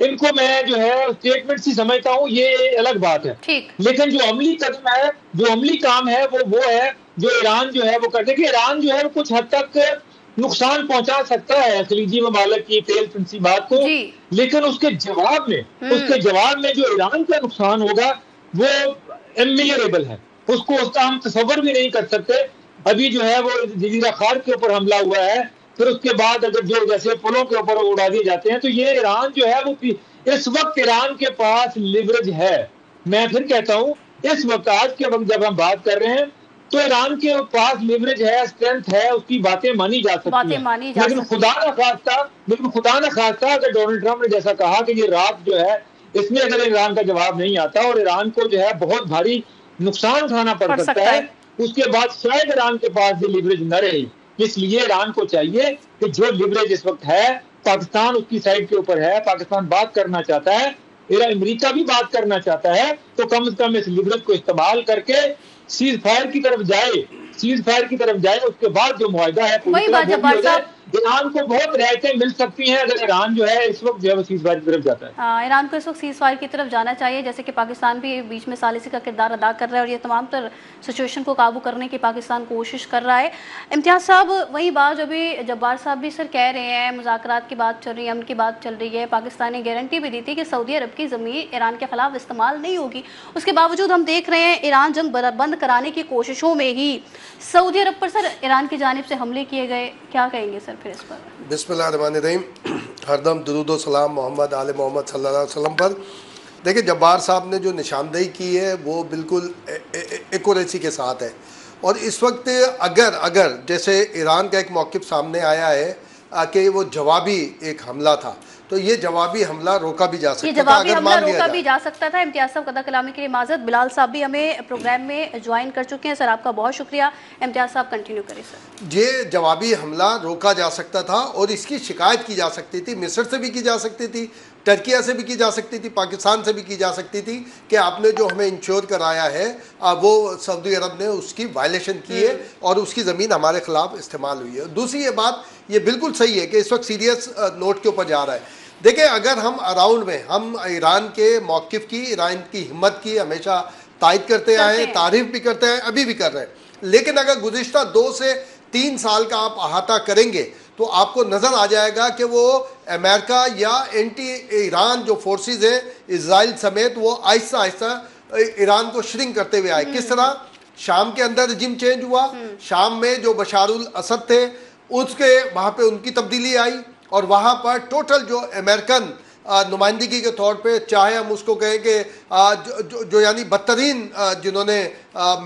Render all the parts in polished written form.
ان کو میں جو ہے اسٹیٹمنٹ ہی سمجھتا ہوں، یہ الگ بات ہے. لیکن جو عملی قدم ہے، جو عملی کام ہے وہ ہے جو ایران جو ہے وہ کرتے کہ ایران جو ہے وہ کچھ حد تک نقصان پہنچا سکتا ہے خلیجی ممالک کی تیل تنصیبات کو، لیکن اس کے جواب میں جو ایران کا نقصان ہوگا وہ اممیجریبل ہے. اس کا ہم تصور بھی نہیں کر سکتے. ابھی جو ہے وہ جزیرہ خار کے اوپر حملہ ہوا ہے، پھر اس کے بعد اگر جو جیسے پلوں کے اوپر اڑا دیے جاتے ہیں، تو یہ ایران جو ہے وہ اس وقت ایران کے پاس لیوریج ہے. میں پھر کہتا ہوں اس وقت آج کے وقت جب ہم بات کر رہے ہیں تو ایران کے پاس لیوریج ہے، اسٹرینتھ ہے، اس کی باتیں مانی جا سکتی ہیں. لیکن خدا نہ خواستہ اگر ڈونلڈ ٹرمپ نے جیسا کہا کہ یہ رات جو ہے اس میں اگر ایران کا جواب نہیں آتا اور ایران کو جو ہے بہت بھاری نقصان اٹھانا پڑ سکتا ہے، اس کے بعد شاید ایران کے پاس یہ لیوریج نہ رہے. اس لیے ایران کو چاہیے کہ جو لیوریج اس وقت ہے، پاکستان اس کی سائڈ کے اوپر ہے، پاکستان بات کرنا چاہتا ہے، امریکہ بھی بات کرنا چاہتا ہے، تو کم از کم اس لیوریج کو استعمال کر کے سیز فائر کی طرف جائے. اس کے بعد جو معاہدہ ہے پوری طرح وہ بھی ہو جائے. ایران کو بہت رعایتیں مل سکتی ہیں اگر ایران جو ہے اس وقت جو ہے وہ سیز فائر کی طرف جاتا ہے. ایران کو اس وقت سیز فائر کی طرف جانا چاہیے، جیسے کہ پاکستان بھی بیچ میں ثالثی کا کردار ادا کر رہا ہے اور یہ تمام تر سچویشن کو قابو کرنے کی پاکستان کوشش کر رہا ہے. امتیاز صاحب، وہی بات جو بھی جبار صاحب بھی سر کہہ رہے ہیں، مذاکرات کی بات چل رہی ہے، امن کی بات چل رہی ہے. پاکستان نے گارنٹی بھی دی تھی کہ سعودی عرب کی زمین ایران کے خلاف استعمال نہیں ہوگی. اس کے باوجود ہم دیکھ رہے ہیں ایران جنگ بند کرانے کی کوششوں میں ہی سعودی عرب پر سر ایران کی جانب سے حملے کیے گئے. کیا کہیں گے سر پھر اس پر؟ بسم اللہ الرحمن الرحیم. ہر دم درود و سلام محمد آل محمد صلی اللہ علیہ وسلم پر. دیکھیں، جبار صاحب نے جو نشاندہی کی ہے وہ بالکل ایکوریسی کے ساتھ ہے. اور اس وقت اگر جیسے ایران کا ایک موقف سامنے آیا ہے کہ وہ جوابی ایک حملہ تھا، تو یہ جوابی حملہ روکا بھی جا سکتا تھا اگر مان لیا جائے. امتیاز صاحب قدر کلامی کے لیے معذرت. بلال صاحب بھی ہمیں پروگرام میں جوائن کر چکے ہیں. سر آپ کا بہت شکریہ. امتیاز صاحب کنٹینیو کریں سر. یہ جوابی حملہ روکا جا سکتا تھا اور اس کی شکایت کی جا سکتی تھی. مصر سے بھی کی جا سکتی تھی، ٹرکیہ سے بھی کی جا سکتی تھی، پاکستان سے بھی کی جا سکتی تھی کہ آپ نے جو ہمیں انشور کرایا ہے وہ سعودی عرب نے اس کی وائلیشن کی ہے اور اس کی زمین ہمارے خلاف استعمال ہوئی ہے. دوسری یہ بات یہ بالکل صحیح ہے کہ اس وقت سیریس نوٹ کے اوپر جا رہا ہے. دیکھیں، اگر ہم اراؤنڈ میں ہم ایران کے موقف کی، ایران کی ہمت کی ہمیشہ تائید کرتے آئے، تعریف بھی کرتے ہیں، ابھی بھی کر رہے ہیں. لیکن اگر گزشتہ 2 سے 3 سال کا آپ احاطہ کریں گے تو آپ کو نظر آ جائے گا کہ وہ امریکہ یا اینٹی ایران جو فورسز ہیں اسرائیل سمیت، وہ آہستہ آہستہ ایران کو شرنک کرتے ہوئے آئے. کس طرح؟ شام کے اندر رجیم چینج ہوا، شام میں جو بشار الاسد تھے اس کے وہاں پہ ان کی تبدیلی آئی اور وہاں پر ٹوٹل جو امریکن نمائندگی کے طور پہ، چاہے ہم اس کو کہیں کہ جو یعنی بدترین جنہوں نے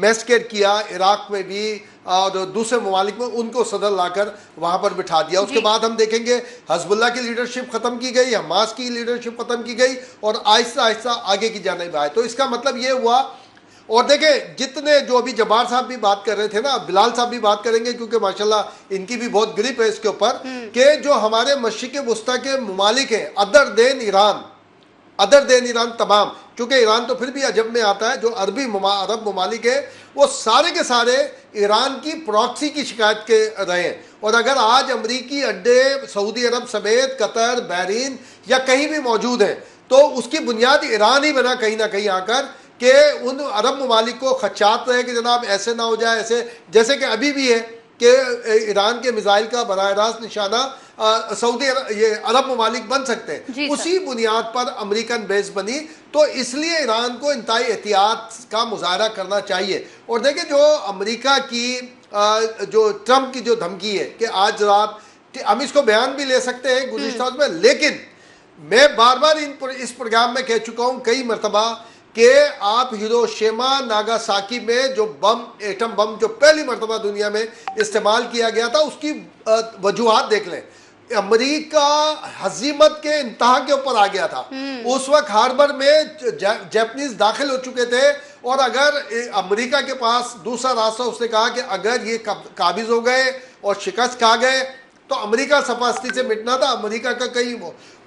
میسکیٹ کیا عراق میں بھی اور دوسرے ممالک میں، ان کو صدر لا کر وہاں پر بٹھا دیا. اس کے بعد ہم دیکھیں گے حزب اللہ کی لیڈرشپ ختم کی گئی، حماس کی لیڈرشپ ختم کی گئی اور آہستہ آہستہ آگے کی جانب آئے. تو اس کا مطلب یہ ہوا. اور دیکھیں، جتنے جو ابھی جبار صاحب بھی بات کر رہے تھے نا، بلال صاحب بھی بات کریں گے کیونکہ ماشاءاللہ ان کی بھی بہت گرپ ہے اس کے اوپر، کہ جو ہمارے مشرق وسطیٰ کے ممالک ہیں ادر دین ایران تمام، کیونکہ ایران تو پھر بھی عجب میں آتا ہے، جو عرب ممالک ہیں وہ سارے کے سارے ایران کی پراکسی کی شکایت کے رہے ہیں. اور اگر آج امریکی اڈے سعودی عرب سمیت قطر، بحرین یا کہیں بھی موجود ہیں تو اس کی بنیاد ایران ہی بنا کہیں نہ کہیں آ کر، کہ ان عرب ممالک کو خدشات رہے کہ جناب ایسے نہ ہو جائے، ایسے جیسے کہ ابھی بھی ہے کہ ایران کے میزائل کا براہ راست نشانہ سعودی یہ عرب ممالک بن سکتے ہیں. اسی بنیاد پر امریکن بیس بنی. تو اس لیے ایران کو انتہائی احتیاط کا مظاہرہ کرنا چاہیے. اور دیکھیں، جو امریکہ کی جو ٹرمپ کی جو دھمکی ہے کہ آج رات، ہم اس کو بیان بھی لے سکتے ہیں گزشتہ میں، لیکن میں بار بار اس پروگرام میں کہہ چکا ہوں کئی مرتبہ کہ آپ ہیروشیما ناگاساکی میں جو بم، ایٹم بم جو پہلی مرتبہ دنیا میں استعمال کیا گیا تھا، اس کی وجوہات دیکھ لیں. امریکہ ہزیمت کے انتہا کے اوپر آ گیا تھا. اس وقت ہاربر میں جاپنیز داخل ہو چکے تھے اور اگر امریکہ کے پاس دوسرا راستہ، اس نے کہا کہ اگر یہ قابض ہو گئے اور شکست کھا گئے تو امریکہ سپاستی سے مٹنا تھا. امریکہ کا کئی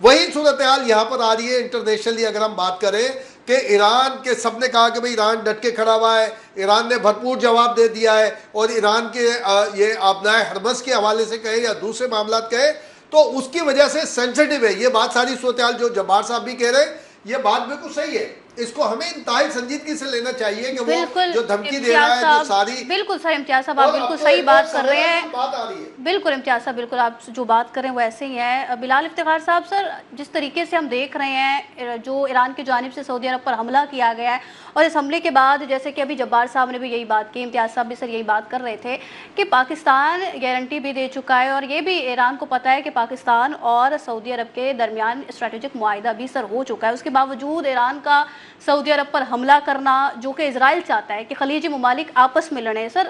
وہی صورتحال یہاں پر آ رہی ہے انٹرنیشنلی. اگر ہم بات کریں کہ ایران کے سب نے کہا کہ بھئی ایران ڈٹ کے کھڑا ہوا ہے، ایران نے بھرپور جواب دے دیا ہے، اور ایران کے یہ آبنائے حرمز کے حوالے سے کہے یا دوسرے معاملات کہے تو اس کی وجہ سے سینسٹیو ہے یہ بات. ساری صورتحال جو جبار صاحب بھی کہہ رہے ہیں یہ بات بالکل صحیح ہے. اس کو ہمیں انتہائی سنجیدگی سے لینا چاہیے کہ وہ جو دھمکی دے رہا ہے جو ساری. بالکل سر امتیاز صاحب آپ بالکل صحیح بات کر رہے ہیں. بات آ رہی ہے بالکل امتیاز صاحب بالکل آپ جو بات کر رہے ہیں وہ ایسے ہی ہے. بلال افتخار صاحب سر جس طریقے سے ہم دیکھ رہے ہیں جو ایران کی جانب سے سعودی عرب پر حملہ کیا گیا ہے اور اس حملے کے بعد جیسے کہ ابھی جبار صاحب نے بھی یہی بات کی, امتیاز صاحب بھی سر یہی بات کر رہے تھے کہ پاکستان گارنٹی بھی دے چکا ہے اور یہ بھی ایران کو پتہ ہے کہ پاکستان اور سعودی عرب کے درمیان اسٹریٹجک معاہدہ بھی سر ہو چکا ہے. اس کے باوجود ایران کا سعودی عرب پر حملہ کرنا جو کہ اسرائیل چاہتا ہے کہ خلیجی ممالک آپس میں لڑیں سر,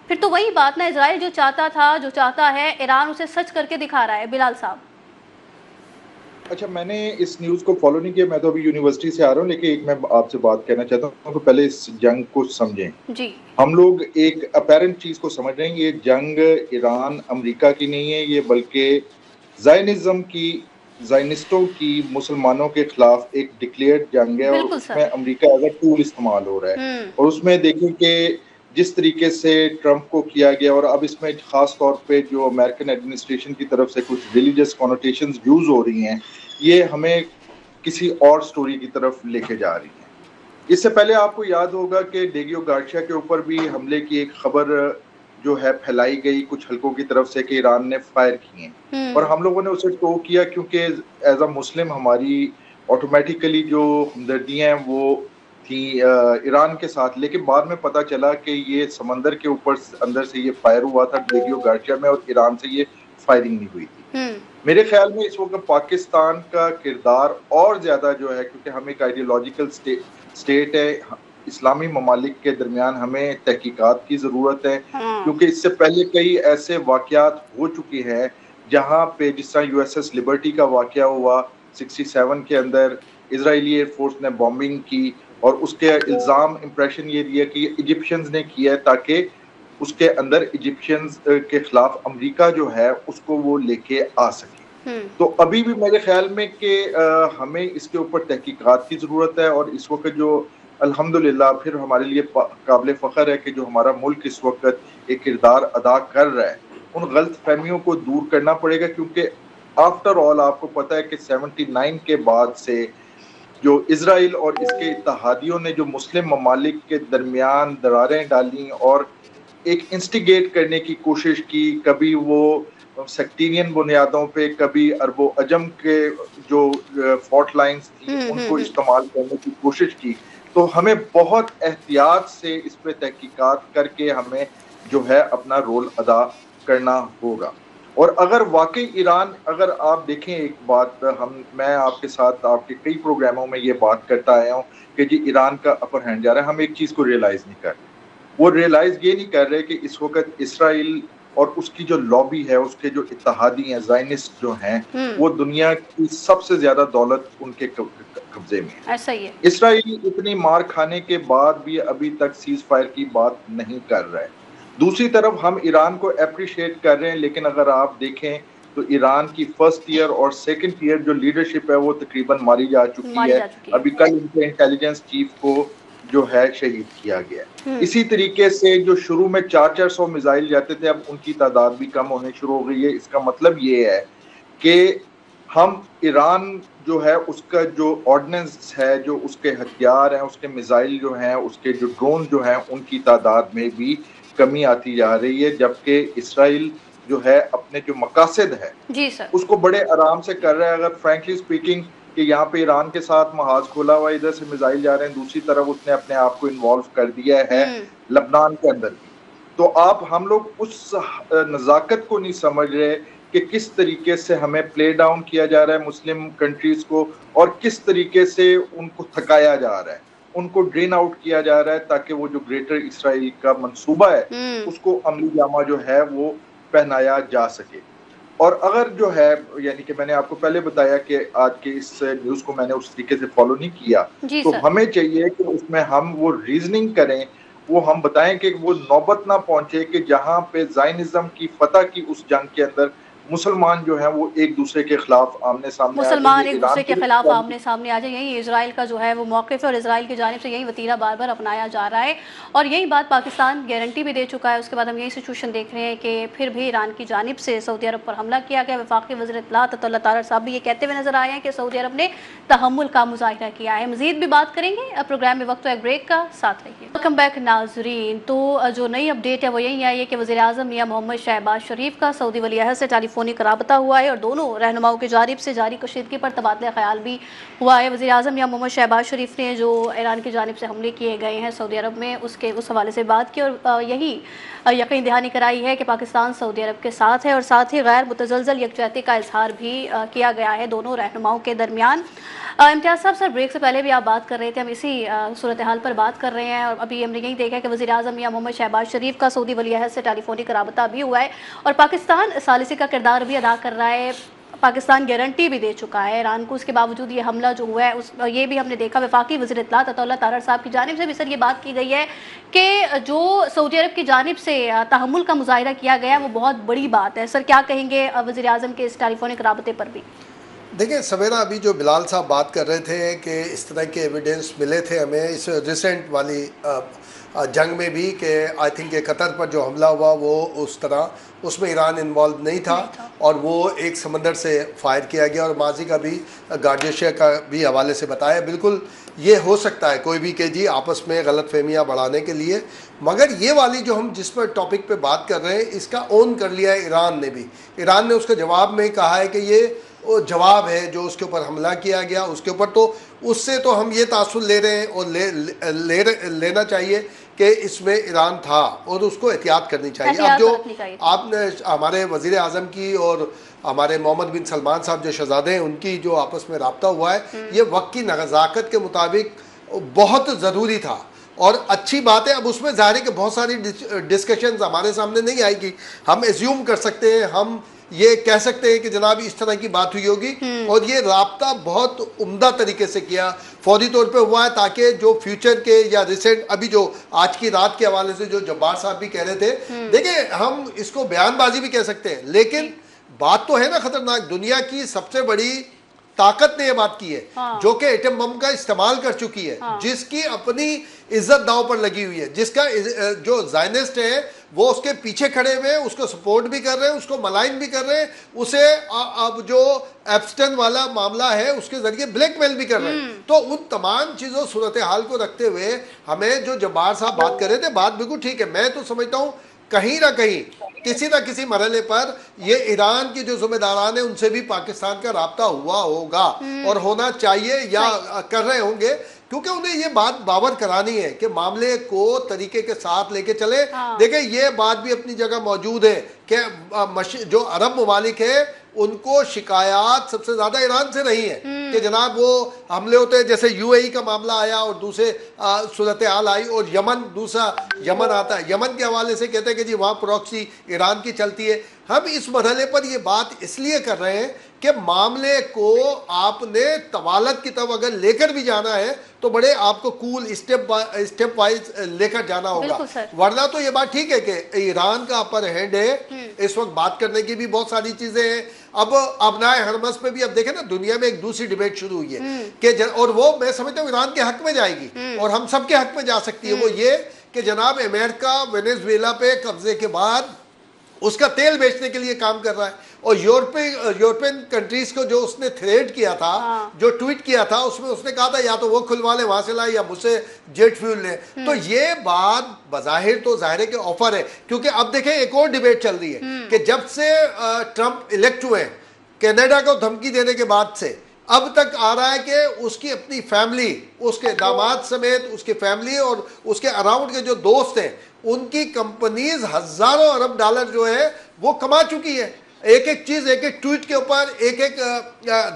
پھر تو وہی بات نا, اسرائیل جو چاہتا تھا جو چاہتا ہے ایران اسے سچ کر کے دکھا رہا ہے. بلال صاحب اچھا میں نے اس نیوز کو فالو نہیں کیا, میں تو ابھی یونیورسٹی سے آ رہا ہوں, لیکن ایک میں آپ سے بات کہنا چاہتا ہوں کہ پہلے اس جنگ کو سمجھیں. جی ہم لوگ ایک اپیرنٹ چیز کو سمجھ رہے ہیں, یہ جنگ ایران امریکہ کی نہیں ہے, یہ بلکہ زائنزم کی, زائنسٹوں کی مسلمانوں کے خلاف ایک ڈکلیئرڈ جنگ ہے, اور اس میں امریکہ ایز اے ٹول استعمال ہو رہا ہے. اور اس میں دیکھیں کہ جس طریقے سے ٹرمپ کو کیا گیا, اور اب اس میں خاص طور پہ جو امریکن ایڈمنسٹریشن کی طرف سے کچھ ریلیجس کنوٹیشنز یوز ہو رہی ہیں, یہ ہمیں کسی اور سٹوری کی طرف لے کے جا رہی ہیں. اس سے پہلے آپ کو یاد ہوگا کہ ڈیگیو گارشیا کے اوپر بھی حملے کی ایک خبر جو ہے پھیلائی گئی کچھ حلقوں کی طرف سے کہ ایران نے فائر کیے ہیں, اور ہم لوگوں نے اسے ٹو کیا کیونکہ ایز اے مسلم ہماری آٹومیٹیکلی جو ہمدردیاں ہیں وہ تھی ایران کے ساتھ. لیکن بعد میں پتہ چلا کہ یہ سمندر کے اوپر اندر سے یہ فائر ہوا تھا ڈیگیو گارشیا میں, اور ایران سے یہ فائرنگ نہیں ہوئی تھی. میرے خیال میں اس وقت پاکستان کا کردار اور زیادہ جو ہے, کیونکہ ہم ایک آئیڈیالوجیکل اسٹیٹ ہے, اسلامی ممالک کے درمیان ہمیں تحقیقات کی ضرورت ہے, کیونکہ اس سے پہلے کئی ایسے واقعات ہو چکے ہیں جہاں پہ جس طرح یو ایس ایس لبرٹی کا واقعہ ہوا 67 کے اندر, اسرائیلی ایئر فورس نے بامبنگ کی اور اس کے الزام امپریشن یہ دیا کہ ایجپشنز نے کیا ہے تاکہ اس کے اندر ایجپشنز کے خلاف امریکہ جو ہے اس کو وہ لے کے آ سکے. تو ابھی بھی میرے خیال میں کہ ہمیں اس کے اوپر تحقیقات کی ضرورت ہے, اور اس وقت جو الحمدللہ پھر ہمارے لیے قابل فخر ہے کہ جو ہمارا ملک اس وقت ایک کردار ادا کر رہا ہے, ان غلط فہمیوں کو دور کرنا پڑے گا, کیونکہ آفٹر آل آپ کو پتہ ہے کہ 79 کے بعد سے جو اسرائیل اور اس کے اتحادیوں نے جو مسلم ممالک کے درمیان دراریں ڈالیں اور ایک انسٹیگیٹ کرنے کی کوشش کی, کبھی وہ سیکٹیرین بنیادوں پہ, کبھی عرب و عجم کے جو فالٹ لائنز تھی ان کو استعمال کرنے کی کوشش کی, تو ہمیں بہت احتیاط سے اس پہ تحقیقات کر کے ہمیں جو ہے اپنا رول ادا کرنا ہوگا. اور اگر واقعی ایران, اگر آپ دیکھیں ایک بات, میں آپ کے ساتھ آپ کے کئی پروگراموں میں یہ بات کرتا آیا ہوں کہ جی ایران کا اپر ہینڈ جا رہا ہے, ہم ایک چیز کو ریئلائز نہیں کر رہے. وہ ریئلائز یہ نہیں کر رہے کہ اس وقت اسرائیل اور اس کی جو لابی ہے, اس کے جو اتحادی ہیں, زائنسٹ جو ہیں, وہ دنیا کی سب سے زیادہ دولت ان کے قبضے میں ہے. ایسا ہی ہے. اسرائیل اتنی مار کھانے کے بعد بھی ابھی تک سیز فائر کی بات نہیں کر رہا ہے. دوسری طرف ہم ایران کو اپریشیٹ کر رہے ہیں, لیکن اگر آپ دیکھیں تو ایران کی فرسٹ ایئر اور سیکنڈ ایئر جو لیڈرشپ ہے وہ تقریباً ماری جا چکی ہے. ابھی کل ان کے انٹیلیجنس چیف کو جو ہے شہید کیا گیا. اسی طریقے سے جو شروع میں 400 میزائل جاتے تھے, اب ان کی تعداد بھی کم ہونے شروع ہو گئی ہے. اس کا مطلب یہ ہے کہ ہم ایران جو ہے اس کا جو آرڈننس ہے, جو اس کے ہتھیار ہیں, اس کے میزائل جو ہیں, اس کے جو ڈرون جو ہیں, ان کی تعداد میں بھی کمی آتی جا رہی ہے, جبکہ اسرائیل جو ہے اپنے جو مقاصد ہے جی سر اس کو بڑے آرام سے کر رہا ہے. اگر فرینکلی سپیکنگ کہ یہاں پہ ایران کے ساتھ محاذ کھولا ہوا, ادھر سے میزائل جا رہے ہیں, دوسری طرف اس نے اپنے آپ کو انوالو کر دیا ہے لبنان کے اندر بھی. تو آپ ہم لوگ اس نزاکت کو نہیں سمجھ رہے کہ کس طریقے سے ہمیں پلے ڈاؤن کیا جا رہا ہے مسلم کنٹریز کو, اور کس طریقے سے ان کو تھکایا جا رہا ہے, ان کو ڈرین آؤٹ کیا جا رہا ہے, تاکہ وہ جو گریٹر اسرائیل کا منصوبہ ہے اس کو عملی جامہ جو ہے وہ پہنایا جا سکے. اور اگر جو ہے یعنی کہ میں نے آپ کو پہلے بتایا کہ آج کے اس نیوز کو میں نے اس طریقے سے فالو نہیں کیا, تو ہمیں چاہیے کہ اس میں ہم وہ ریزننگ کریں, وہ ہم بتائیں کہ وہ نوبت نہ پہنچے کہ جہاں پہ زائنزم کی فتح کی اس جنگ کے اندر مسلمان جو ہیں وہ ایک دوسرے کے خلاف آمنے سامنے مسلمان ایک دوسرے کے خلاف آمنے سامنے آ جائیں، یہی اسرائیل کا جو ہے وہ موقف ہے، اور اسرائیل کی جانب سے یہی وتیرہ بار بار اپنایا جا رہا ہے، اور یہی بات پاکستان گارنٹی بھی دے چکا ہے۔ اس کے بعد ہم یہی سچویشن دیکھ رہے ہیں کہ پھر بھی ایران کی جانب سے سعودی عرب پر حملہ کیا گیا۔ وفاقی وزیر اطلاعات عطا اللہ طاہر صاحب بھی یہ کہتے ہوئے نظر آئے ہیں کہ سعودی عرب نے تحمل کا مظاہرہ کیا ہے۔ مزید بھی بات کریں گے، پروگرام میں وقت ہے بریک کا، ساتھ رہیے۔ ویلکم بیک ناظرین، تو جو نئی اپڈیٹ ہے وہ یہی آئی ہے کہ وزیر اعظم میاں محمد شہباز شریف کا سعودی ولی عہد سے ٹیلی فونک رابطہ ہوا ہے، اور دونوں رہنماؤں کی جانب سے جاری کشیدگی پر تبادلہ خیال بھی ہوا ہے۔ وزیر اعظم میاں محمد شہباز شریف نے جو ایران کی جانب سے حملے کیے گئے ہیں سعودی عرب میں اس حوالے سے بات کی، اور یہی یقین دہانی کرائی ہے کہ پاکستان سعودی عرب کے ساتھ ہے، اور ساتھ ہی غیر متزلزل یکجہتی کا اظہار بھی کیا گیا ہے دونوں رہنماؤں کے درمیان۔ امتیاز صاحب، سر بریک سے پہلے بھی آپ بات کر رہے تھے، ہم اسی صورتحال پر بات کر رہے ہیں، اور ابھی ہم نے یہی دیکھا کہ وزیر اعظم میاں محمد شہباز شریف کا سعودی ولی عہد سے ٹیلی فونک رابطہ بھی ہوا ہے، اور پاکستان ثالثی کا کردار بھی ادا کر رہا ہے۔ پاکستان گارنٹی بھی دے چکا ہے ایران کو، اس کے باوجود یہ حملہ جو ہوا ہے یہ بھی ہم نے دیکھا۔ وفاقی وزیر اطلاعات عطا اللہ طاہر صاحب کی جانب سے بھی سر یہ بات کی گئی ہے کہ جو سعودی عرب کی جانب سے تحمل کا مظاہرہ کیا گیا وہ بہت بڑی بات ہے۔ سر کیا کہیں گے وزیر اعظم کے اس ٹیلی فونک رابطے پر بھی؟ دیکھیں سویرا، ابھی جو بلال صاحب بات کر رہے تھے کہ اس طرح کے ایویڈنس ملے تھے ہمیں اس ریسنٹ والی جنگ میں بھی، کہ آئی تھنک کہ قطر پر جو حملہ ہوا وہ اس میں ایران انوالو نہیں تھا، اور وہ ایک سمندر سے فائر کیا گیا، اور ماضی کا بھی گارڈیشیا کا بھی حوالے سے بتایا۔ بالکل یہ ہو سکتا ہے کوئی بھی کہ جی آپس میں غلط فہمیاں بڑھانے کے لیے، مگر یہ والی جو ہم جس پر ٹاپک پہ بات کر رہے ہیں اس کا اون کر لیا ہے ایران نے بھی۔ ایران نے اس کے جواب میں کہا ہے کہ یہ وہ جواب ہے جو اس کے اوپر حملہ کیا گیا اس کے اوپر، تو اس سے تو ہم یہ تاثر لے رہے ہیں اور لینا چاہیے کہ اس میں ایران تھا، اور اس کو احتیاط کرنی چاہیے۔ اب جو آپ نے ہمارے وزیر اعظم کی اور ہمارے محمد بن سلمان صاحب جو شہزادے ہیں ان کی جو آپس میں رابطہ ہوا ہے، یہ وقت کی نزاکت کے مطابق بہت ضروری تھا اور اچھی بات ہے۔ اب اس میں ظاہر ہے کہ بہت ساری ڈسکشنز ہمارے سامنے نہیں آئے گی، ہم ایزیوم کر سکتے ہیں، ہم یہ کہہ سکتے ہیں کہ جناب اس طرح کی بات ہوئی ہوگی، اور یہ رابطہ بہت عمدہ طریقے سے کیا، فوری طور پہ ہوا ہے، تاکہ جو فیوچر کے یا ریسنٹ ابھی جو آج کی رات کے حوالے سے جو جبار صاحب بھی کہہ رہے تھے، دیکھیں ہم اس کو بیان بازی بھی کہہ سکتے ہیں، لیکن بات تو ہے نا خطرناک۔ دنیا کی سب سے بڑی طاقت نے یہ بات کی ہے، جو کہ ایٹم بم کا استعمال کر چکی ہے، جس کی اپنی عزت داؤ پر لگی ہوئی ہے، جس کا جو زائنسٹ ہے وہ اس کے پیچھے کھڑے ہوئے ہیں، اس کو سپورٹ بھی کر رہے ہیں، اس کو ملائن بھی کر رہے ہیں، اسے اب جو ایپسٹن والا معاملہ ہے اس کے ذریعے بلیک میل بھی کر رہے ہیں۔ تو ان تمام چیزوں صورتحال کو رکھتے ہوئے ہمیں جو جبار صاحب بات کر رہے تھے، بات بالکل ٹھیک ہے۔ میں تو سمجھتا ہوں کہیں نہ کہیں کسی نہ کسی مرحلے پر یہ ایران کی جو ذمہ داران ہیں ان سے بھی پاکستان کا رابطہ ہوا ہوگا اور ہونا چاہیے یا کر رہے ہوں گے، کیونکہ انہیں یہ بات باور کرانی ہے کہ معاملے کو طریقے کے ساتھ لے کے چلے۔ دیکھیں یہ بات بھی اپنی جگہ موجود ہے کہ جو عرب ممالک ہیں ان کو شکایات سب سے زیادہ ایران سے رہی ہیں کہ جناب وہ حملے ہوتے ہیں، جیسے یو اے ای کا معاملہ آیا اور دوسرے صورتحال آئی، اور یمن دوسرا یمن آتا ہے، یمن کے حوالے سے کہتے ہیں کہ جی وہاں پروکسی ایران کی چلتی ہے۔ ہم اس مرحلے پر یہ بات اس لیے کر رہے ہیں کہ معاملے کو آپ نے طوالت کی طرف اگر لے کر بھی جانا ہے تو بڑے آپ کو کول اسٹیپ وائز لے کر جانا ہوگا، ورنہ تو یہ بات ٹھیک ہے کہ ایران کا اپر ہینڈ ہے، اس وقت بات کرنے کی بھی بہت ساری چیزیں ہیں۔ اب ابنائے حرمس پہ بھی اب دیکھیں نا دنیا میں ایک دوسری ڈیبیٹ شروع ہوئی ہے کہ اور وہ میں سمجھتا ہوں ایران کے حق میں جائے گی اور ہم سب کے حق میں جا سکتی ہے، وہ یہ کہ جناب امریکہ وینیزویلا پہ قبضے کے بعد اس کا تیل بیچنے کے لیے کام کر رہا ہے، اور یورپین کنٹریز کو جو اس نے تھریٹ کیا تھا، جو ٹویٹ کیا تھا، اس میں اس نے کہا تھا یا تو وہ کھلوا لیں وہاں سے لائے یا مجھ سے جیٹ فیول لیں۔ تو یہ بات بظاہر تو ظاہر ہے کہ آفر ہے، کیونکہ اب دیکھیں ایک اور ڈیبیٹ چل رہی ہے کہ جب سے ٹرمپ الیکٹ ہوئے کینیڈا کو دھمکی دینے کے بعد سے اب تک آ رہا ہے کہ اس کی اپنی فیملی، اس کے داماد سمیت اس کی فیملی اور اس کے اراؤنڈ کے جو دوست ہیں ان کی کمپنیز ہزاروں ارب ڈالر جو ہے وہ کما چکی ہے، ایک ایک چیز، ایک ایک ٹویٹ کے اوپر، ایک ایک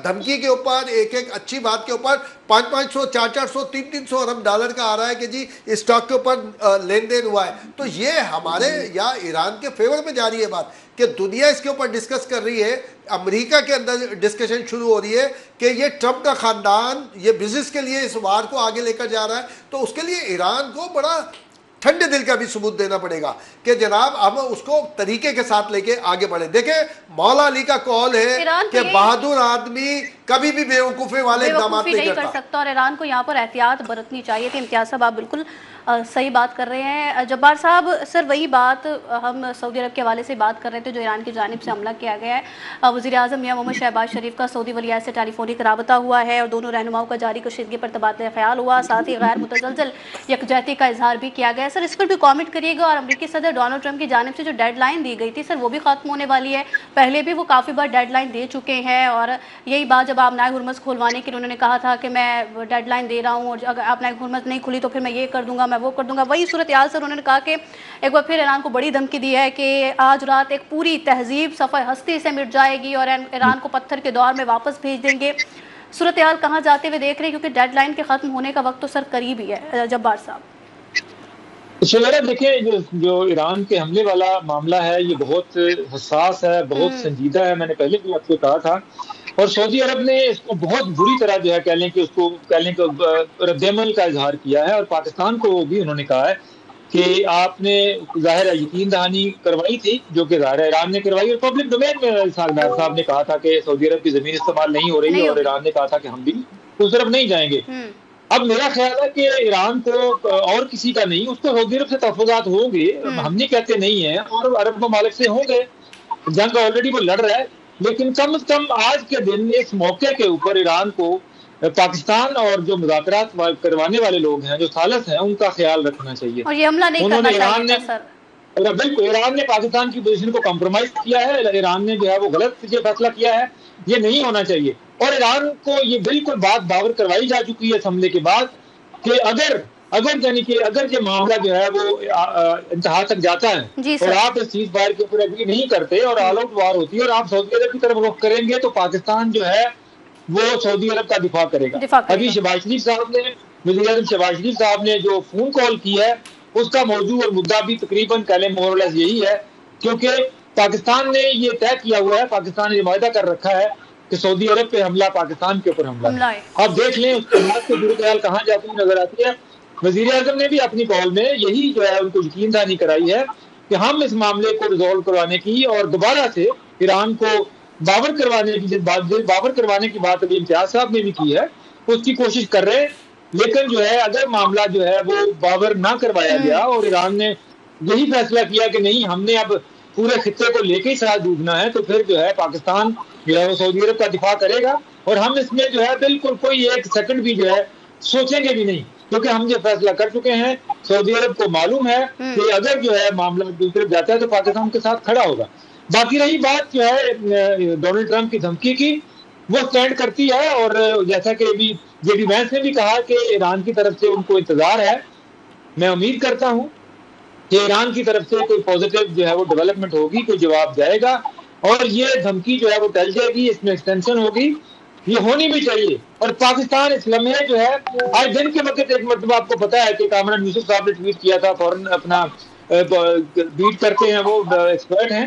دھمکی کے اوپر، ایک ایک اچھی بات کے اوپر 500 400 300 ارب ڈالر کا آ رہا ہے کہ جی اسٹاک کے اوپر لین دین ہوا ہے۔ تو یہ ہمارے یا ایران کے فیور میں جا رہی ہے بات کہ دنیا اس کے اوپر ڈسکس کر رہی ہے، امریکہ کے اندر ڈسکشن شروع ہو رہی ہے کہ یہ ٹرمپ کا خاندان یہ بزنس کے لیے اس وار کو آگے لے کر جا رہا ہے، تو اس کے لیے ایران کو بڑا ٹھنڈے دل کا بھی ثبوت دینا پڑے گا کہ جناب ہم اس کو طریقے کے ساتھ لے کے آگے بڑھیں. دیکھیں مولا علی کا قول ہے کہ بہادر آدمی کبھی بھی بیوقوفی والے اقدامات نہیں کر سکتا, اور ایران کو یہاں پر احتیاط برتنی چاہیے تھی. امتیاز صاحب آپ بالکل صحیح بات کر رہے ہیں. جبار صاحب سر وہی بات ہم سعودی عرب کے حوالے سے بات کر رہے تھے جو ایران کی جانب سے حملہ کیا گیا ہے. وزیر اعظم میاں محمد شہباز شریف کا سعودی ولی عہد سے ٹیلی فونک رابطہ ہوا ہے اور دونوں رہنماؤں کا جاری کشیدگی پر تبادلہ خیال ہوا. ساتھ ہی غیر متزلزل یکجہتی کا اظہار بھی کیا گیا. سر اس پر بھی کامنٹ کریے گا. اور امریکی صدر ڈونلڈ ٹرمپ کی جانب سے جو ڈیڈ لائن دی گئی تھی سر وہ بھی ختم ہونے والی ہے. پہلے بھی وہ کافی بار ڈیڈ لائن دے چکے ہیں, اور یہی بات جب آبنائے ہرمز کھلوانے کی انہوں نے کہا تھا کہ میں ڈیڈ لائن دے رہا ہوں اور اگر آبنائے ہرمز نہیں کھلی تو پھر میں یہ کر دوں گا, میں وہ کر دوں گا. وہی صورتحال سے انہوں نے کہا کہ ایک بار پھر ایران کو بڑی دھمکی دی ہے کہ آج رات ایک پوری تہذیب صفحہ ہستی سے مٹ جائے گی اور ایران کو پتھر کے دور میں واپس بھیج دیں گے. صورتحال کہاں جاتے ہوئے دیکھ رہے ہیں, کیونکہ ڈیڈ لائن کے ختم ہونے کا وقت تو سر قریب ہی ہے. جبار صاحب دیکھیں جو ایران کے حملے والا معاملہ ہے یہ بہت حساس ہے, بہت سنجیدہ ہے. میں نے پہلے بھی آپ کو کہا تھا, اور سعودی عرب نے اس کو بہت بری طرح جو ہے کہہ لیں کہ رد عمل کا اظہار کیا ہے, اور پاکستان کو بھی انہوں نے کہا ہے کہ آپ نے ظاہر ہے یقین دہانی کروائی تھی, جو کہ ظاہر ہے ایران نے کروائی, اور پبلک ڈومین میں سالدار صاحب نے کہا تھا کہ سعودی عرب کی زمین استعمال نہیں ہو رہی, اور ایران نے کہا تھا کہ ہم بھی اس طرف نہیں جائیں گے. اب میرا خیال ہے کہ ایران کو اور کسی کا نہیں, اس کو سعودی عرب سے تحفظات ہوں گے, ہم نہیں کہتے نہیں ہیں, اور عرب ممالک سے ہوں گے. جنگ آلریڈی وہ لڑ رہا ہے, لیکن کم از کم آج کے دن اس موقع کے اوپر ایران کو پاکستان اور جو مذاکرات کروانے والے لوگ ہیں, جو ثالث ہیں, ان کا خیال رکھنا چاہیے. اور یہ حملہ نہیں کرنا چاہیے تھا سر. بالکل ایران نے پاکستان کی پوزیشن کو کمپرومائز کیا ہے, ایران نے جو ہے وہ غلط فیصلہ کیا ہے, یہ نہیں ہونا چاہیے. اور ایران کو یہ بالکل بات باور کروائی جا چکی ہے اس حملے کے بعد کہ اگر یہ معاملہ جو ہے وہ انتہا تک جاتا ہے اور آپ اس چیز بار کے اوپر اگری نہیں کرتے اور آل آؤٹ وار ہوتی ہے اور آپ سعودی عرب کی طرف رخ کریں گے, تو پاکستان جو ہے وہ سعودی عرب کا دفاع کرے گا. ابھی شہباز شریف صاحب نے, وزیر اعظم شہباز شریف صاحب نے جو فون کال کی ہے اس کا موضوع اور مدعا بھی تقریباً کہہ لیں مور لیس یہی ہے, کیونکہ پاکستان نے یہ طے کیا ہوا ہے, پاکستان نے یہ معاہدہ کر رکھا ہے کہ سعودی عرب پہ حملہ پاکستان کے اوپر حملہ ہے. آپ دیکھ لیں اس کے بعد کی صورتحال کہاں جاتی نظر آتی ہے. وزیر اعظم نے بھی اپنی کال میں یہی جو ہے ان کو یقین دہانی کرائی ہے کہ ہم اس معاملے کو ریزالو کروانے کی اور دوبارہ سے ایران کو باور کروانے کی بات ابھی امتیاز صاحب نے بھی کی ہے, اس کی کوشش کر رہے ہیں. لیکن جو ہے اگر معاملہ جو ہے وہ باور نہ کروایا گیا اور ایران نے یہی فیصلہ کیا کہ نہیں ہم نے اب پورے خطے کو لے کے ہی ساتھ ڈوبنا ہے, تو پھر جو ہے پاکستان جو ہے وہ سعودی عرب کا دفاع کرے گا, اور ہم اس میں جو ہے بالکل کوئی ایک سیکنڈ بھی جو ہے سوچیں گے بھی نہیں, کیونکہ ہم یہ فیصلہ کر چکے ہیں. سعودی عرب کو معلوم ہے کہ اگر جو ہے معاملہ دوسری طرف جاتا ہے تو پاکستان کے ساتھ کھڑا ہوگا. باقی رہی بات جو ہے ڈونلڈ ٹرمپ کی دھمکی کی, وہ سٹینڈ کرتی ہے, اور جیسا کہ ابھی جے ڈی وینس نے بھی کہا کہ ایران کی طرف سے ان کو انتظار ہے. میں امید کرتا ہوں کہ ایران کی طرف سے کوئی پازیٹیو جو ہے وہ ڈیولپمنٹ ہوگی, کوئی جواب جائے گا, اور یہ دھمکی جو ہے وہ ٹل جائے گی, اس میں ایکسٹینشن ہوگی, یہ ہونی بھی چاہیے. اور پاکستان اس لمحے جو ہے آج دن کے وقت ایک مرتبہ آپ کو پتا ہے کہ کامران یوسف صاحب نے ٹویٹ کیا تھا, فوراً اپنا بیٹ کرتے ہیں, وہ ایکسپرٹ ہیں,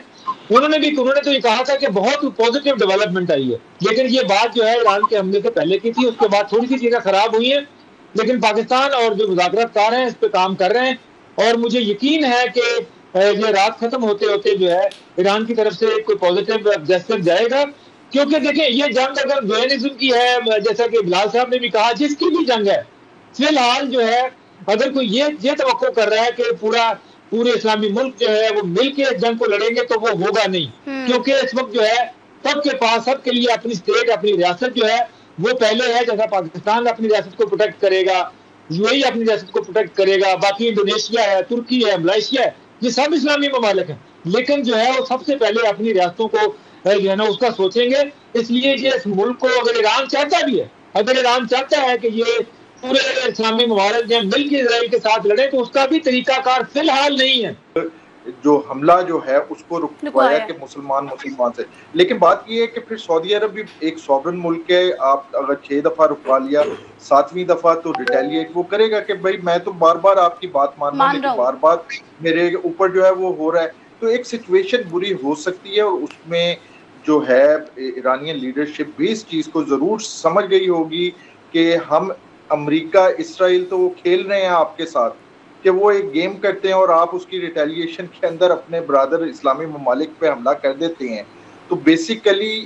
انہوں نے تو یہ کہا تھا کہ بہت پازیٹیو ڈیولپمنٹ آئی ہے. لیکن یہ بات جو ہے ایران کے حملے سے پہلے کی تھی, اس کے بعد تھوڑی سی چیزیں خراب ہوئی ہیں, لیکن پاکستان اور جو مذاکرات کار ہیں اس پہ کام کر رہے ہیں, اور مجھے یقین ہے کہ یہ رات ختم ہوتے ہوتے جو ہے ایران کی طرف سے کوئی پازیٹیو جسٹر جائے گا. کیونکہ دیکھیں یہ جنگ اگر زیونزم کی ہے, جیسا کہ بلال صاحب نے بھی کہا, جس کی بھی جنگ ہے, فی الحال جو ہے اگر کوئی یہ توقع کر رہا ہے کہ پورے اسلامی ملک جو ہے وہ مل کے جنگ کو لڑیں گے تو وہ ہوگا نہیں, کیونکہ اس وقت جو ہے سب کے پاس سب کے لیے اپنی اسٹیٹ, اپنی ریاست جو ہے وہ پہلے ہے. جیسا پاکستان اپنی ریاست کو پروٹیکٹ کرے گا, یو اے ای اپنی ریاست کو پروٹیکٹ کرے گا, باقی انڈونیشیا ہے, ترکی ہے, ملائیشیا ہے, یہ سب اسلامی ممالک ہیں, لیکن جو ہے وہ سب سے پہلے اپنی ریاستوں کو جو ہے نا اس کا سوچیں گے. اس لیے یہ اس ملک کو اگر ایران چاہتا ہے کہ یہ پورے اسلامی ممالک جو مل کے اسرائیل کے ساتھ لڑیں, تو اس کا بھی طریقہ کار فی الحال نہیں ہے. جو حملہ جو ہے اس کو رکوایا کہ مسلمان سے, لیکن بات یہ ہے کہ پھر سعودی عرب بھی ایک سوورن ملک ہے. آپ اگر 6 دفعہ رکوا لیا, 7ویں دفعہ تو ریٹیلیٹ وہ کرے گا کہ بھائی میں تو بار بار آپ کی بات مان رہا ہوں, لیکن بار بار میرے اوپر جو ہے وہ ہو رہا ہے. تو ایک سچویشن بری ہو سکتی ہے, اور اس میں جو ہے ایرانین لیڈرشپ بھی اس چیز کو ضرور سمجھ گئی ہوگی کہ ہم امریکہ اسرائیل تو وہ کھیل رہے ہیں آپ کے ساتھ, کہ وہ ایک گیم کرتے ہیں اور آپ اس کی ریٹیلیشن کے اندر اپنے برادر اسلامی ممالک پہ حملہ کر دیتے ہیں. تو بیسیکلی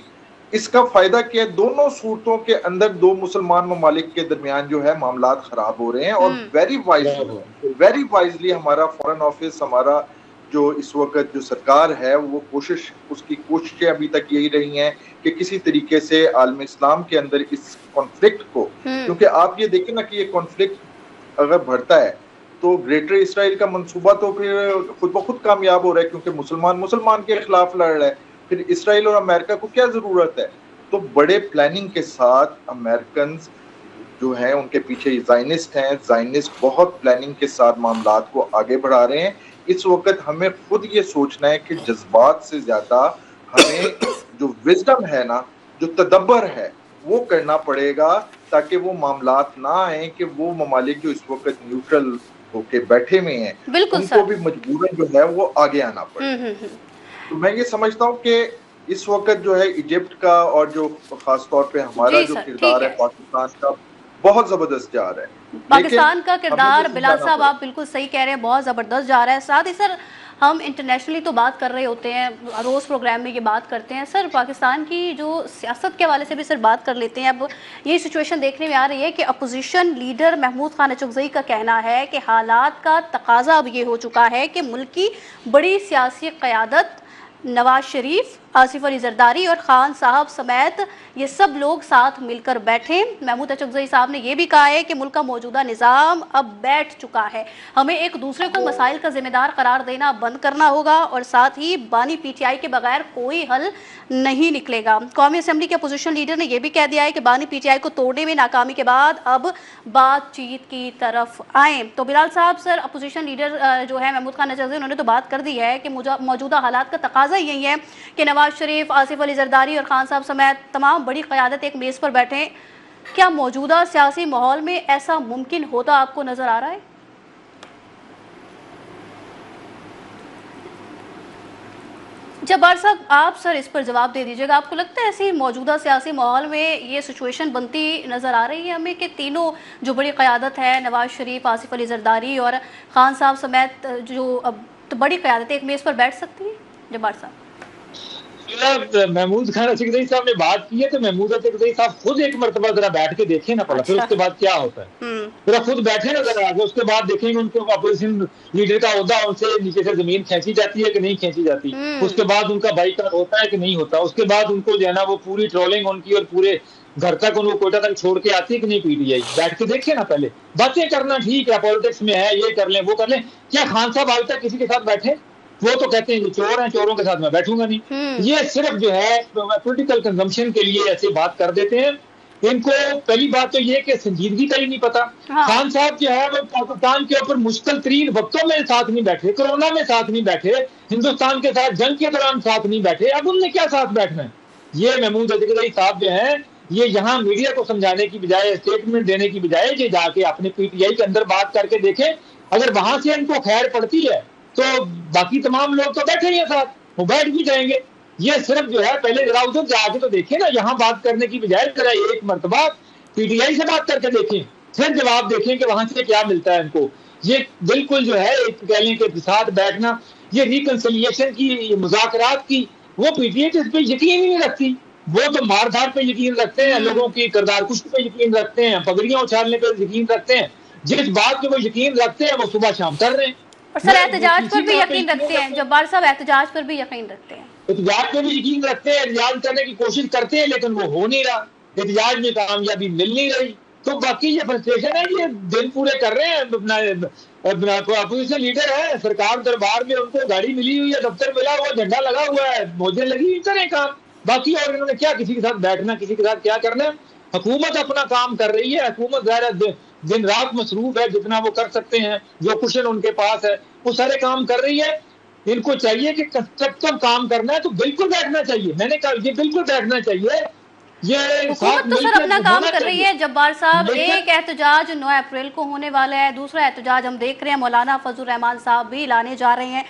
اس کا فائدہ کیا ہے؟ دونوں صورتوں کے اندر دو مسلمان ممالک کے درمیان جو ہے معاملات خراب ہو رہے ہیں. اور ویری وائزلی ہمارا فارن آفس، ہمارا جو اس وقت جو سرکار ہے وہ اس کی کوششیں ابھی تک یہی رہی ہیں کہ کسی طریقے سے عالم اسلام کے اندر اس کانفلکٹ کو، کیونکہ آپ یہ دیکھیں نا کہ یہ کانفلکٹ اگر بڑھتا ہے تو گریٹر اسرائیل کا منصوبہ تو پھر خود بخود کامیاب ہو رہا ہے، کیونکہ مسلمان کے خلاف لڑ رہا ہے. پھر اسرائیل اور امریکہ کو کیا ضرورت ہے؟ تو بڑے پلاننگ کے ساتھ امریکنز جو ہیں ان کے پیچھے زائنسٹ بہت پلاننگ کے ساتھ معاملات کو آگے بڑھا رہے ہیں. اس وقت ہمیں خود یہ سوچنا ہے کہ جذبات سے زیادہ ہمیں جو وزڈم ہے نا، جو تدبر ہے، وہ کرنا پڑے گا تاکہ وہ معاملات نہ آئیں کہ وہ ممالک جو اس وقت نیوٹرل ہو کے بیٹھے ہوئے ہیں ان کو بھی مجبوراً جو ہے وہ آگے آنا پڑے. تو میں یہ سمجھتا ہوں کہ اس وقت جو ہے ایجپٹ کا اور جو خاص طور پہ ہمارا جو کردار ہے پاکستان کا بہت زبردست جا رہا ہے. پاکستان کا کردار بلال صاحب آپ بالکل صحیح کہہ رہے ہیں، بہت زبردست جا رہا ہے. ساتھ ہی سر ہم انٹرنیشنلی تو بات کر رہے ہوتے ہیں، روز پروگرام میں یہ بات کرتے ہیں سر، پاکستان کی جو سیاست کے حوالے سے بھی سر بات کر لیتے ہیں. اب یہ سچویشن دیکھنے میں آ رہی ہے کہ اپوزیشن لیڈر محمود خان اچکزئی کا کہنا ہے کہ حالات کا تقاضا اب یہ ہو چکا ہے کہ ملک کی بڑی سیاسی قیادت نواز شریف، آصف علی زرداری اور خان صاحب سمیت یہ سب لوگ ساتھ مل کر بیٹھیں. محمود اچکزئی صاحب نے یہ بھی کہا ہے کہ ملک کا موجودہ نظام اب بیٹھ چکا ہے، ہمیں ایک دوسرے کو مسائل کا ذمہ دار قرار دینا بند کرنا ہوگا اور ساتھ ہی بانی پی ٹی آئی کے بغیر کوئی حل نہیں نکلے گا. قومی اسمبلی کے اپوزیشن لیڈر نے یہ بھی کہہ دیا ہے کہ بانی پی ٹی آئی کو توڑنے میں ناکامی کے بعد اب بات چیت کی طرف آئیں. تو بلال صاحب سر، اپوزیشن لیڈر جو ہے محمود خان اچکزئی، انہوں نے تو بات کر دی ہے کہ موجودہ حالات کا تقاضا یہی ہے کہ نواز شریف، آصف علی زرداری اور خان صاحب سمیت تمام بڑی قیادت ایک میز پر بیٹھیں. کیا موجودہ سیاسی ماحول میں ایسا ممکن ہوتا آپ کو نظر آ رہا ہے؟ جبار صاحب آپ سر اس پر جواب دے دیجیے گا. آپ کو لگتا ہے ایسی موجودہ سیاسی ماحول میں یہ سچویشن بنتی نظر آ رہی ہے ہمیں کہ تینوں جو بڑی قیادت ہے، نواز شریف، آصف علی زرداری اور خان صاحب سمیت جو بڑی قیادت ایک میز پر بیٹھ سکتی ہیں؟ جبار صاحب محمود خان اچکزئی صاحب نے بات کی ہے تو محمود اچکزئی صاحب خود ایک مرتبہ ذرا بیٹھ کے دیکھیں نا پہلے، پھر اس کے بعد کیا ہوتا ہے. ذرا خود بیٹھے نا ذرا آگے، اس کے بعد دیکھیں گے ان کو اپوزیشن لیڈر کا عہدہ ان سے نیچے سے زمین کھینچی جاتی ہے کہ نہیں کھینچی جاتی، اس کے بعد ان کا بائیکاٹ ہوتا ہے کہ نہیں ہوتا، اس کے بعد ان کو جو ہے نا وہ پوری ٹرولنگ ان کی اور پورے گھر تک ان کو کوئٹہ تک چھوڑ کے آتی ہے کہ نہیں پی ٹی آئی. بیٹھ کے دیکھیں نا پہلے. باتیں کرنا ٹھیک ہے، پالیٹکس میں ہے، یہ کر لیں وہ کر لیں. کیا خان صاحب آج تک کسی کے ساتھ بیٹھے؟ وہ تو کہتے ہیں یہ چور ہیں، چوروں کے ساتھ میں بیٹھوں گا نہیں. یہ صرف جو ہے پولیٹیکل کنزمپشن کے لیے ایسے بات کر دیتے ہیں. ان کو پہلی بات تو یہ کہ سنجیدگی کا ہی نہیں پتا. خان صاحب جو ہے وہ پاکستان کے اوپر مشکل ترین وقتوں میں ساتھ نہیں بیٹھے، کرونا میں ساتھ نہیں بیٹھے، ہندوستان کے ساتھ جنگ کے دوران ساتھ نہیں بیٹھے، اب ان نے کیا ساتھ بیٹھنا ہے؟ یہ محمود اچکزئی صاحب جو ہیں یہ یہاں میڈیا کو سمجھانے کی بجائے، اسٹیٹمنٹ دینے کی بجائے یہ جا کے اپنے پی ٹی آئی کے اندر بات کر کے دیکھیں. اگر وہاں سے ان کو خیر پڑتی ہے تو باقی تمام لوگ تو بیٹھے ہی ہیں ساتھ، وہ بیٹھ بھی جائیں گے. یہ صرف جو ہے پہلے ذرا ادھر جا کے تو دیکھیں نا، یہاں بات کرنے کی بجائے ذرا ایک مرتبہ پی ٹی آئی سے بات کر کے دیکھیں، پھر جواب دیکھیں کہ وہاں سے کیا ملتا ہے ان کو. یہ بالکل جو ہے ایک کہہ لیں کہ ساتھ بیٹھنا، یہ ریکنسیلیشن کی، یہ مذاکرات کی، وہ پی ٹی آئی اس پہ یقین ہی نہیں رکھتی. وہ تو مار دھاڑ پہ یقین رکھتے ہیں، لوگوں کی کردار کشی پہ یقین رکھتے ہیں، پگڑیاں اچھالنے پہ یقین رکھتے ہیں. جس بات پہ وہ یقین رکھتے ہیں وہ صبح شام کر رہے ہیں. اور سر احتجاج پر بھی یقین رکھتے ہیں، جبار صاحب احتجاج پر بھی یقین رکھتے ہیں، احتجاج پہ بھی یقین رکھتے ہیں، احتجاج کرنے کی کوشش کرتے ہیں لیکن وہ ہو نہیں رہا، احتجاج میں کامیابی مل نہیں رہی. تو باقی یہ فرسٹریشن ہے، یہ دن پورے کر رہے ہیں. اپنا اپوزیشن لیڈر ہے، سرکار دربار میں ان کو گاڑی ملی ہوئی ہے، دفتر ملا ہوا، جھنڈا لگا ہوا ہے، موجیں لگی ہوئی، کریں کام. باقی اور انہوں نے کیا کسی کے ساتھ بیٹھنا، کسی کے ساتھ کیا کرنا ہے؟ حکومت اپنا کام کر رہی ہے، حکومت ظاہر دن رات مصروف ہے، جتنا وہ کر سکتے ہیں، جو کشن ان کے پاس ہے وہ سارے کام کر رہی ہے. ان کو چاہیے کہ کنسٹرکٹیو کام کرنا ہے تو بالکل بیٹھنا چاہیے. میں نے کہا یہ بالکل بیٹھنا چاہیے. یہ حکومت تو سر اپنا کام کر رہی ہے. جبار صاحب ایک احتجاج 9 اپریل کو ہونے والا ہے، دوسرا احتجاج ہم دیکھ رہے ہیں مولانا فضل الرحمان صاحب بھی لانے جا رہے ہیں.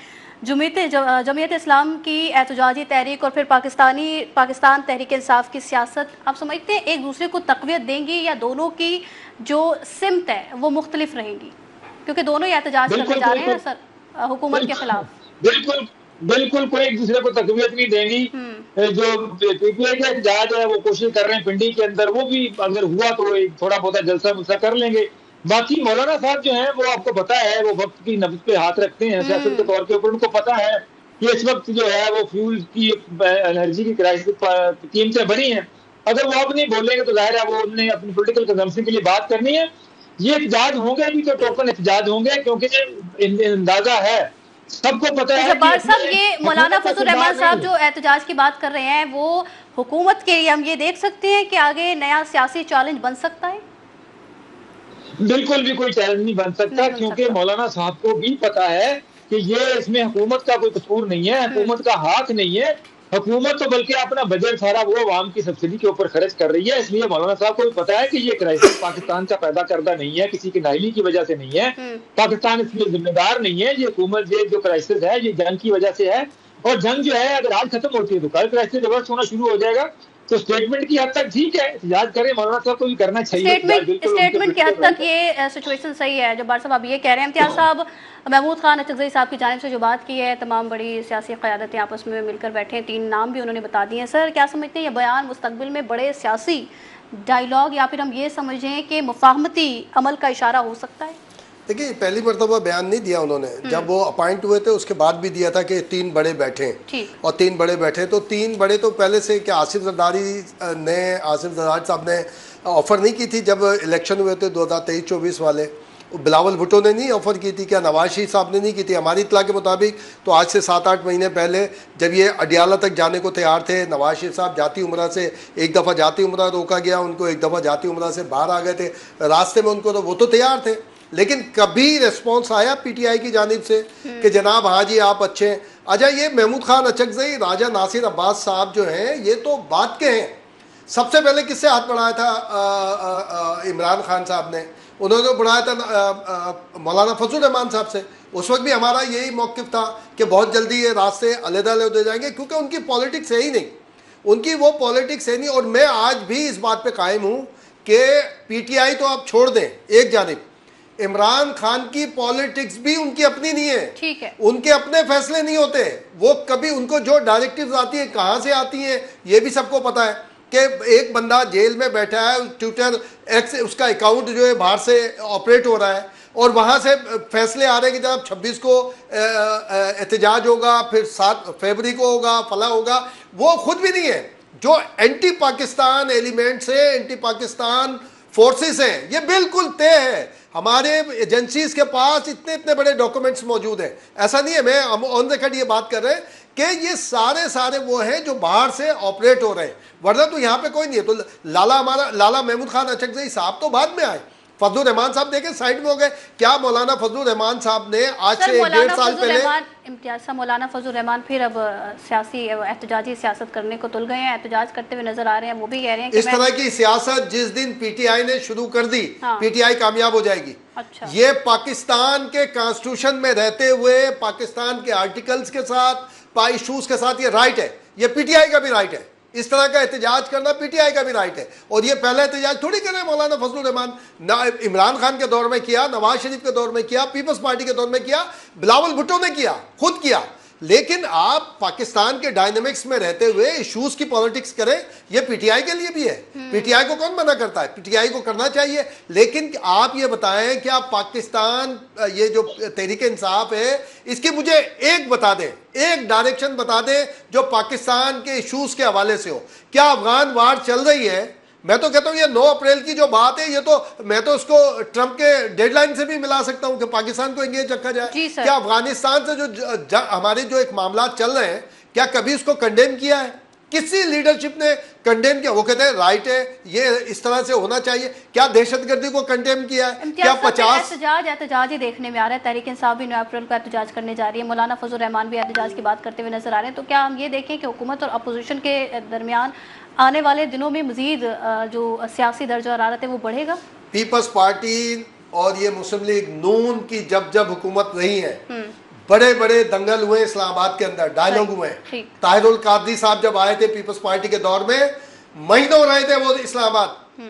جمعیت اسلام کی احتجاجی تحریک اور پھر پاکستان تحریک انصاف کی سیاست، آپ سمجھتے ہیں ایک دوسرے کو تقویت دیں گی یا دونوں کی جو سمت ہے وہ مختلف رہیں گی؟ کیونکہ دونوں ہی احتجاج کرنے جا رہے ہیں نا سر حکومت کے خلاف. بالکل بالکل کوئی ایک دوسرے کو تقویت نہیں دیں گی. جو پی ٹی آئی کا احتجاج ہے وہ کوشش کر رہے ہیں پنڈی کے اندر، وہ بھی اگر ہوا تو تھوڑا بہت جلسہ ملسہ کر لیں گے. باقی مولانا صاحب جو ہیں وہ آپ کو پتا ہے وہ وقت کی نبض پہ ہاتھ رکھتے ہیں سیاست کے طور کے اوپر. ان کو پتا ہے کہ اس وقت جو ہے وہ فیول کی انرجی کی کرائسس قیمتیں بڑھی ہیں. اگر وہ اب نہیں بولیں گے تو ظاہر ہے وہ انہوں نے اپنی پولیٹیکل کنزمپشن کے لیے بات کرنی ہے. یہ احتجاج ہوں گے بھی تو ٹوکن احتجاج ہوں گے، کیونکہ اندازہ ہے سب کو پتا ہے. جبار صاحب یہ مولانا فضل الرحمان صاحب جو احتجاج کی بات کر رہے ہیں وہ حکومت کے لیے ہم یہ دیکھ سکتے ہیں کہ آگے نیا سیاسی چیلنج بن سکتا ہے؟ بالکل بھی کوئی چیلنج نہیں بن سکتا، کیونکہ مولانا صاحب کو بھی پتا ہے کہ یہ اس میں حکومت کا کوئی قصور نہیں ہے، حکومت کا حق نہیں ہے. حکومت تو بلکہ اپنا بجٹ سارا وہ عوام کی سبسڈی کے اوپر خرچ کر رہی ہے. اس لیے مولانا صاحب کو بھی پتا ہے کہ یہ کرائسس پاکستان کا پیدا کردہ نہیں ہے، کسی کی نااہلی کی وجہ سے نہیں ہے. پاکستان اس میں ذمہ دار نہیں ہے. یہ حکومت یہ جو کرائسس ہے یہ جنگ کی وجہ سے ہے، اور جنگ جو ہے اگر آج ختم ہوتی ہے تو کل کرائسس ریورس ہونا شروع ہو جائے گا. تو اسٹیٹمنٹ کی حد تک ٹھیک ہے، احتجاج کریں، مولانا صاحب کو بھی کرنا چاہیے. اسٹیٹمنٹ کی حد تک یہ سچویشن صحیح ہے. جبار صاحب آپ یہ کہہ رہے ہیں. امتیاز صاحب، محمود خان اچکزئی صاحب کی جانب سے جو بات کی ہے، تمام بڑی سیاسی قیادتیں آپس میں مل کر بیٹھے ہیں، 3 نام بھی انہوں نے بتا دیے ہیں. سر کیا سمجھتے ہیں یہ بیان مستقبل میں بڑے سیاسی ڈائیلاگ یا پھر ہم یہ سمجھیں کہ مفاہمتی عمل کا اشارہ ہو سکتا ہے؟ دیکھیے پہلی مرتبہ بیان نہیں دیا انہوں نے، جب وہ اپائنٹ ہوئے تھے اس کے بعد بھی دیا تھا کہ 3 بڑے بیٹھے، اور 3 بڑے بیٹھے تو 3 بڑے تو پہلے سے کہ آصف زرداری صاحب نے آفر نہیں کی تھی جب الیکشن ہوئے تھے 2023-24 والے. بلاول بھٹو نے نہیں آفر کی تھی، کیا نواز شریف صاحب نے نہیں کی تھی؟ ہماری اطلاع کے مطابق تو آج سے 7-8 مہینے پہلے جب یہ اڈیالہ تک جانے کو تیار تھے، نواز شریف صاحب جاتی عمرہ سے ایک دفعہ جاتی عمرہ روکا گیا ان کو، ایک دفعہ جاتی عمرہ سے باہر آ گئے تھے راستے میں ان کو، تو وہ تو تیار تھے. لیکن کبھی ریسپانس آیا پی ٹی آئی کی جانب سے کہ جناب ہاں جی آپ اچھے ہیں؟ اچھا یہ محمود خان اچکزئی، راجہ ناصر عباس صاحب جو ہیں یہ تو بات کے ہیں. سب سے پہلے کس سے ہاتھ بڑھایا تھا؟ عمران خان صاحب نے. انہوں نے بڑھایا تھا مولانا فضل الرحمان صاحب سے. اس وقت بھی ہمارا یہی موقف تھا کہ بہت جلدی یہ راستے علیحدہ علیحدہ جائیں گے، کیونکہ ان کی پالیٹکس ہے ہی نہیں، ان کی وہ پالیٹکس ہے نہیں. اور میں آج بھی اس بات پہ قائم ہوں کہ پی ٹی آئی تو آپ چھوڑ دیں ایک جانب، عمران خان کی پالیٹکس بھی ان کی اپنی نہیں ہے، ان کے اپنے فیصلے نہیں ہوتے. وہ کبھی ان کو جو ڈائریکٹیوز آتی ہیں کہاں سے آتی ہیں یہ بھی سب کو پتا ہے کہ ایک بندہ جیل میں بیٹھا ہے، ٹویٹر ایکس اس کا اکاؤنٹ جو ہے باہر سے آپریٹ ہو رہا ہے، اور وہاں سے فیصلے آ رہے ہیں کہ جناب 26 کو احتجاج ہوگا، پھر 7 فروری کو ہوگا، فلاں ہوگا. وہ خود بھی نہیں ہے. جو اینٹی پاکستان ایلیمنٹس ہیں، اینٹی پاکستان فورسز ہیں، یہ بالکل طے ہے. ہمارے ایجنسیز کے پاس اتنے بڑے ڈاکومنٹس موجود ہیں. ایسا نہیں ہے، میں آن ریکارڈ یہ بات کر رہے ہیں کہ یہ سارے وہ ہیں جو باہر سے آپریٹ ہو رہے ہیں، ورنہ تو یہاں پہ کوئی نہیں ہے. تو لالا محمود خان اچکزئی صاحب تو بعد میں آئے. فضل الرحمان صاحب دیکھیں سائڈ میں ہو گئے. کیا مولانا فضل الرحمان صاحب نے آج سے 1.5 سال پہلے امتیاز صاحب مولانا فضل الرحمان پھر اب سیاسی احتجاجی سیاست کرنے کو تل گئے ہیں، احتجاج کرتے ہوئے نظر آ رہے ہیں. وہ بھی کہہ رہے ہیں کہ اس طرح کی سیاست جس دن پی ٹی آئی نے شروع کر دی پی ٹی آئی کامیاب ہو جائے گی. یہ پاکستان کے کانسٹیٹیوشن میں رہتے ہوئے پاکستان کے آرٹیکلز کے ساتھ ایشوز کے ساتھ یہ رائٹ ہے، یہ پی ٹی آئی کا بھی رائٹ ہے. اس طرح کا احتجاج کرنا پی ٹی آئی کا بھی رائٹ ہے. اور یہ پہلا احتجاج تھوڑی کر رہے ہیں مولانا فضل الرحمان. عمران خان کے دور میں کیا، نواز شریف کے دور میں کیا، پیپلز پارٹی کے دور میں کیا، بلاول بھٹو نے کیا، خود کیا. لیکن آپ پاکستان کے ڈائنامکس میں رہتے ہوئے ایشوز کی پالیٹکس کریں، یہ پی ٹی آئی کے لیے بھی ہے. پی ٹی آئی کو کون منع کرتا ہے؟ پی ٹی آئی کو کرنا چاہیے. لیکن آپ یہ بتائیں کہ آپ پاکستان یہ جو تحریک انصاف ہے اس کی مجھے ایک بتا دیں، ایک ڈائریکشن بتا دیں جو پاکستان کے ایشوز کے حوالے سے ہو. کیا افغان وار چل رہی ہے؟ میں تو کہتا ہوں یہ 9 اپریل کی جو بات ہے یہ تو میں تو اس کو ٹرمپ کے ڈیڈ لائن سے بھی ملا سکتا ہوں کہ پاکستان کو انگیج رکھا جائے. کیا افغانستان سے جو ہمارے جو ایک معاملات چل رہے ہیں کیا کبھی اس کو کنڈیم کیا ہے؟ کسی لیڈرشپ نے کنڈیم کیا؟ وہ کہتے ہیں رائٹ ہے، یہ اس طرح سے ہونا چاہیے. کیا دہشت گردی کو کنڈیم کیا ہے؟ کیا 50 احتجاج ہی دیکھنے میں آ رہا ہے. تحریک انصاف بھی 9 اپریل کو احتجاج کرنے جا رہی ہے. مولانا فضل الرحمان بھی احتجاج کی بات کرتے ہوئے نظر آ رہے ہیں. تو کیا ہم یہ دیکھیں کہ حکومت اور اپوزیشن کے درمیان آنے والے دنوں میں مزید جو سیاسی درجہ حرارت ہے وہ بڑھے گا؟ پیپلز پارٹی اور یہ مسلم لیگ نون کی جب حکومت رہی ہے بڑے دنگل ہوئے اسلام آباد کے اندر، ڈائلاگ ہوئے. طاہر القادری صاحب جب آئے تھے پیپلز پارٹی کے دور میں، مہینوں رہے تھے وہ اسلام آباد.